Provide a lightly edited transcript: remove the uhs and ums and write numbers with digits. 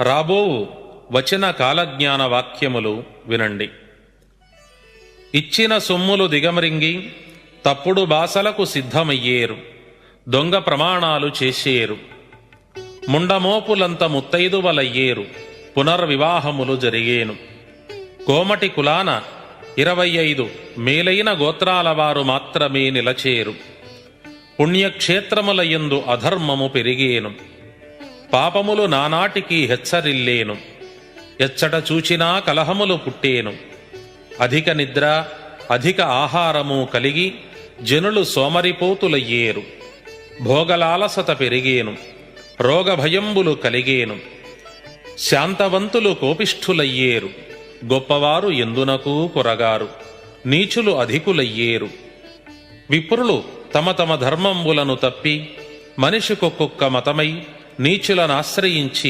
రాబోవు వచన కాలజ్ఞాన వాక్యములు వినండి. ఇచ్చిన సొమ్ములు దిగమరింగి తప్పుడు బాసలకు సిద్ధమయ్యేరు, దొంగ ప్రమాణాలు చేసేరు, ముండమోపులంత ముత్తైదువలయ్యేరు, పునర్వివాహములు జరిగేను. కోమటి కులాన 25 మేలైన గోత్రాల వారు మాత్రమే నిలచేరు. పుణ్యక్షేత్రములయందు అధర్మము పెరిగేను, పాపములు నానాటికి హెచ్చరిల్లేను. ఎచ్చట చూచినా కలహములు పుట్టేను. అధిక నిద్ర అధిక ఆహారము కలిగి జనులు సోమరిపోతులయ్యేరు. భోగలాలసత పెరిగేను, రోగభయంబులు కలిగేను. శాంతవంతులు కోపిష్ఠులయ్యేరు, గొప్పవారు ఎందునకు కొరగారు, నీచులు అధికులయ్యేరు. విప్రులు తమ తమ ధర్మంబులను తప్పి మనిషికొక్కొక్క మతమై నీచులనాశ్రయించి